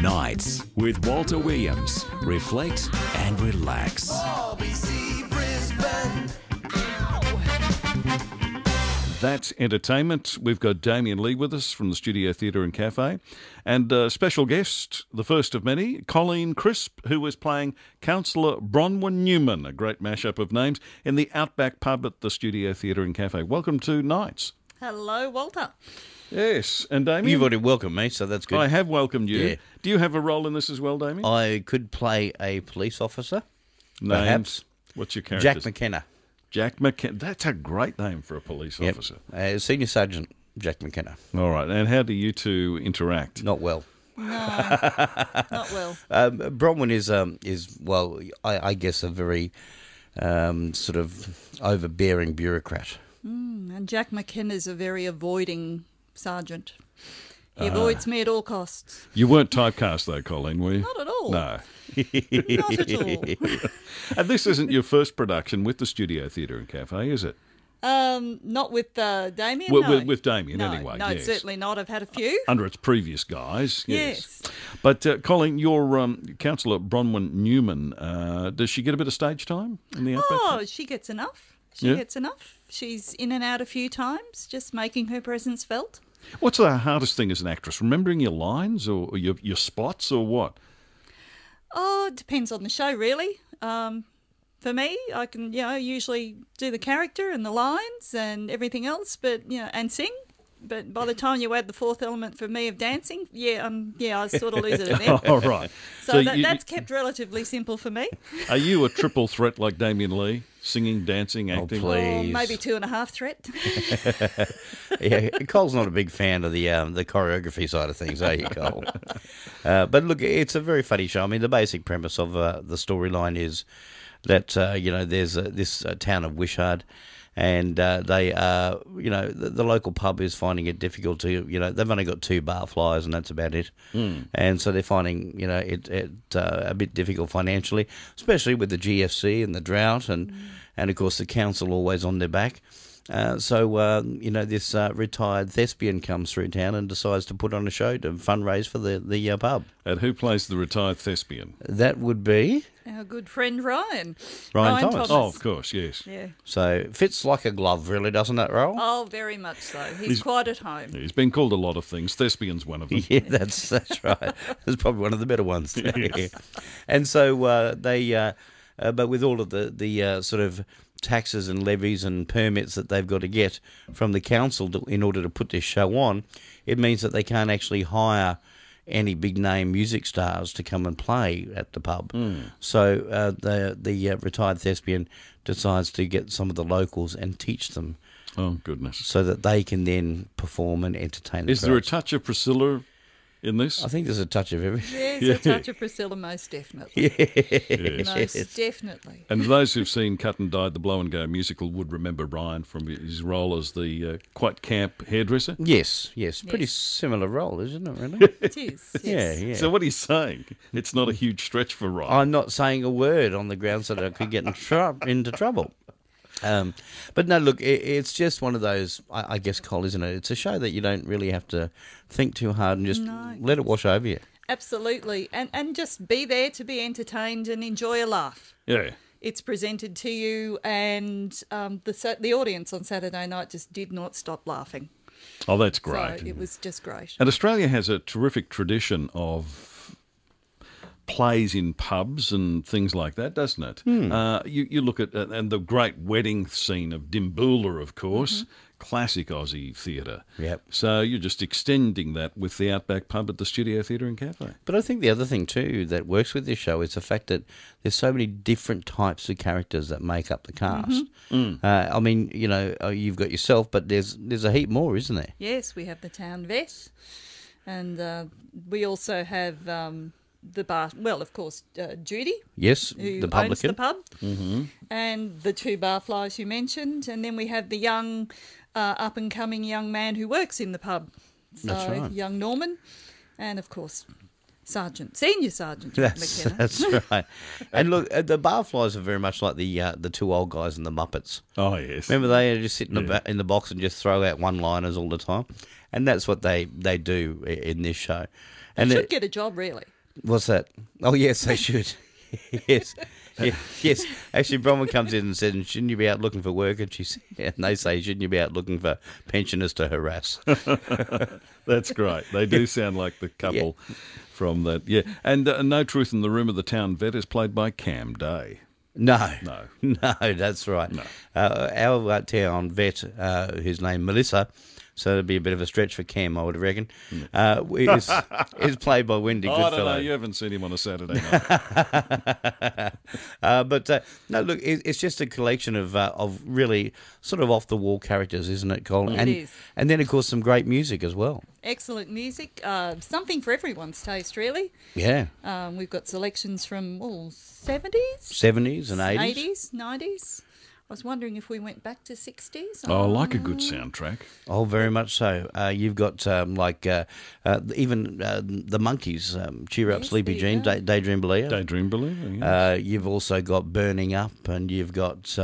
Nights with Walter Williams. Reflect and relax. RBC Brisbane. That's entertainment. We've got Damien Lee with us from the Studio Theatre and Cafe. And special guest, the first of many, Colleen Crisp, who is playing Councillor Bronwyn Newman, a great mashup of names, in the Outback Pub at the Studio Theatre and Cafe. Welcome to Nights. Hello, Walter. Yes, and Damien? You've already welcomed me, so that's good. I have welcomed you. Yeah. Do you have a role in this as well, Damien? I could play a police officer, Names? perhaps. What's your character? Jack McKenna. Jack McKenna. That's a great name for a police officer. Senior Sergeant Jack McKenna. All right, and how do you two interact? Not well. No, not well. Bronwyn is well, I guess, a very sort of overbearing bureaucrat. And Jack McKenna's a very avoiding sergeant. He avoids me at all costs. You weren't typecast, though, Colleen, were you? Not at all. No. Not at all. And this isn't your first production with the Studio Theatre and Cafe, is it? Not with Damien, Well, no. with Damien, no, anyway, No, yes. certainly not. I've had a few. Under its previous guise, yes. Yes. But, Colleen, your Councillor Bronwyn Newman, does she get a bit of stage time in the Outback? Oh, she gets enough. She Yeah? gets enough. She's in and out a few times, just making her presence felt. What's the hardest thing as an actress? Remembering your lines or your spots or what? Oh, it depends on the show, really. For me, I can, usually do the character and the lines and everything else, but and sing. But by the time you add the fourth element for me of dancing, I sort of lose it at the end. All right. So that's kept relatively simple for me. Are you a triple threat like Damien Lee? Singing, dancing, acting? please. Or maybe 2.5 threat. Yeah, Cole's not a big fan of the choreography side of things, are you, Cole? But look, it's a very funny show. I mean, the basic premise of the storyline is that there's this town of Wishart. And they are, the local pub is finding it difficult to, they've only got 2 barflies and that's about it. And so they're finding, it a bit difficult financially, especially with the GFC and the drought and of course the council always on their back. This retired thespian comes through town and decides to put on a show to fundraise for the pub. And who plays the retired thespian? That would be Our good friend Ryan. Ryan Thomas. Oh, of course, yes. Yeah. So fits like a glove, really, doesn't that role? Oh, very much so. He's quite at home. He's been called a lot of things. Thespian's one of them. Yeah, that's right. It's probably one of the better ones. Yeah. And so but with all of the sort of taxes and levies and permits that they've got to get from the council in order to put this show on, it means that they can't actually hire any big name music stars to come and play at the pub. So the retired thespian decides to get some of the locals and teach them. Oh, goodness. So that they can then perform and entertain the Is there a crowds. touch of Priscilla in this? I think there's a touch of everything. There's a touch of Priscilla, most definitely. Most definitely. And those who've seen Cut and Dyed, the Blow and Go musical, would remember Ryan from his role as the quite camp hairdresser. Yes. Pretty Yes. similar role, isn't it, really? It is. Yes. Yeah. So what are you saying? It's not a huge stretch for Ryan. I'm not saying a word on the grounds that I could get into trouble. But no, look, it's just one of those, I guess, Cole, isn't it? It's a show that you don't really have to think too hard and just let it wash over you. Absolutely. And just be there to be entertained and enjoy a laugh. Yeah. It's presented to you, and the audience on Saturday night just did not stop laughing. Oh, that's great. So it was just great. And Australia has a terrific tradition of plays in pubs and things like that, doesn't it? You look at and the great wedding scene of Dimboola, of course, classic Aussie theatre. Yep. So you're just extending that with the Outback Pub at the Studio Theatre and Cafe. But I think the other thing, too, that works with this show is the fact that there's so many different types of characters that make up the cast. I mean, you've got yourself, but there's a heap more, isn't there? Yes, we have the town vet, and we also have the bar. Well, of course, Judy. Yes, Who the owns the publican. pub, and the 2 barflies you mentioned, and then we have the young, up-and-coming young man who works in the pub. So That's right. young Norman, and of course Senior Sergeant Jack McKenna. That's right. And look, the barflies are very much like the two old guys in the Muppets. Oh, yes. Remember, they just sit in the box and just throw out one-liners all the time, and that's what they do in this show. And Should get a job, really. What's that? Oh, yes, they should. Yes. Yes. Actually, Bronwyn comes in and said, shouldn't you be out looking for work? And they say, shouldn't you be out looking for pensioners to harass? That's great. They do sound like the couple from that. Yeah. And No Truth in the Room of the Town Vet is played by Cam Day. No, that's right. No. Our town vet, whose name Melissa, so it'd be a bit of a stretch for Cam, I would reckon, is played by Wendy Goodfellow. I don't know. You haven't seen him on a Saturday night. No, look, it's just a collection of really sort of off-the-wall characters, isn't it, Colin? It is. And then, of course, some great music as well. Excellent music. Something for everyone's taste, really. Yeah. We've got selections from 70s? 70s and 80s. 80s, 90s. I was wondering if we went back to 60s. Oh, I like a good soundtrack. Oh, very much so. You've got even the Monkees, Cheer Up, Yes, Sleepy there you Jean, go. Daydream Believer. Daydream Believer, yeah. You've also got Burning Up, and you've got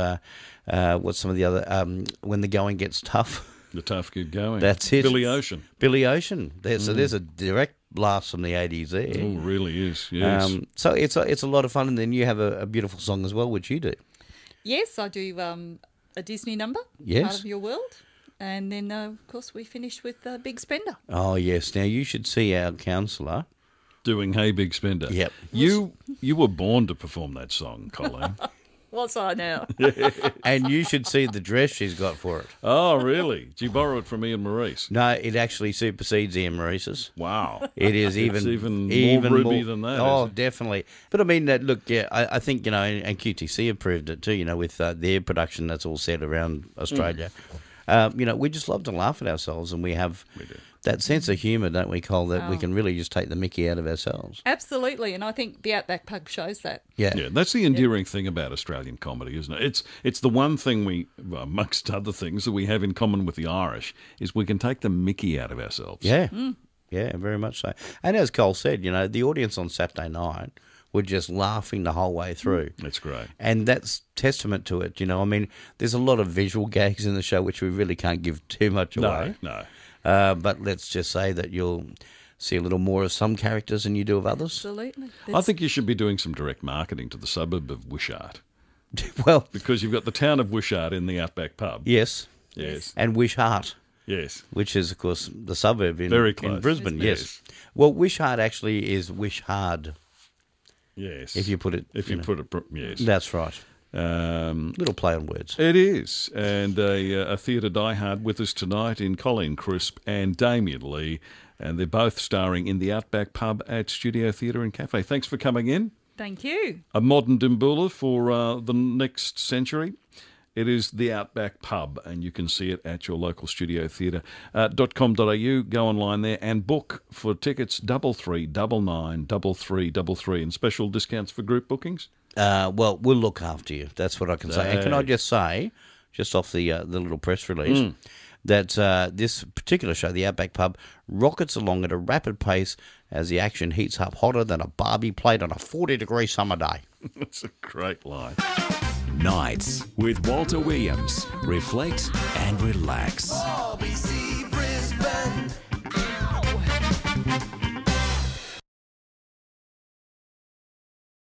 what's some of the other When the Going Gets Tough. The Tough Kid Going. That's it. Billy Ocean. Billy Ocean. So there's a direct blast from the 80s there. Oh, really is, yes. So it's a lot of fun, and then you have a beautiful song as well, which you do. Yes, I do a Disney number, Yes. Part of Your World. And then, of course, we finish with Big Spender. Oh, yes. Now, you should see our counsellor. Doing Hey Big Spender. Yep. You were born to perform that song, Colleen. What's I now? And you should see the dress she's got for it. Oh, really? Did you borrow it from Ian Maurice? No, it actually supersedes Ian Maurice's. Wow. It is It's even more ruby than that, Oh, is it? definitely. But I mean, look, yeah, I think, and QTC have proved it too, with their production that's all set around Australia. We just love to laugh at ourselves, and we have that sense of humour, don't we, Cole, that we can really just take the mickey out of ourselves. Absolutely, and I think the Outback Pub shows that. Yeah. Yeah, that's the endearing thing about Australian comedy, isn't it? It's the one thing amongst other things, that we have in common with the Irish, is we can take the mickey out of ourselves. Yeah. Yeah, very much so. And as Cole said, the audience on Saturday night were just laughing the whole way through. That's great. And that's testament to it, I mean, there's a lot of visual gags in the show which we really can't give too much away. No. But let's just say that you'll see a little more of some characters than you do of others. Absolutely. I think you should be doing some direct marketing to the suburb of Wishart, Well, because you've got the town of Wishart in the Outback Pub. yes. Yes. And Wishart, Yes. which is, of course, the suburb in Very close. Brisbane. Yes. Yes. Well, Wishart actually is Wishard, Yes. if you put it. Yes. That's right. Little play on words. It is. And a theatre diehard with us tonight in Colleen Crisp and Damien Lee. And they're both starring in the Outback Pub at Studio Theatre and Cafe. Thanks for coming in. Thank you. A modern Dimboola for the next century. It is the Outback Pub, and you can see it at your local studio theatre. .com.au, go online there and book for tickets 3399 3333 and special discounts for group bookings. Well, we'll look after you. That's what I can say. And can I just say, just off the little press release, that this particular show, the Outback Pub, rockets along at a rapid pace as the action heats up hotter than a Barbie plate on a 40-degree summer day. That's a great line. Nights with Walter Williams. Reflect and relax. RBC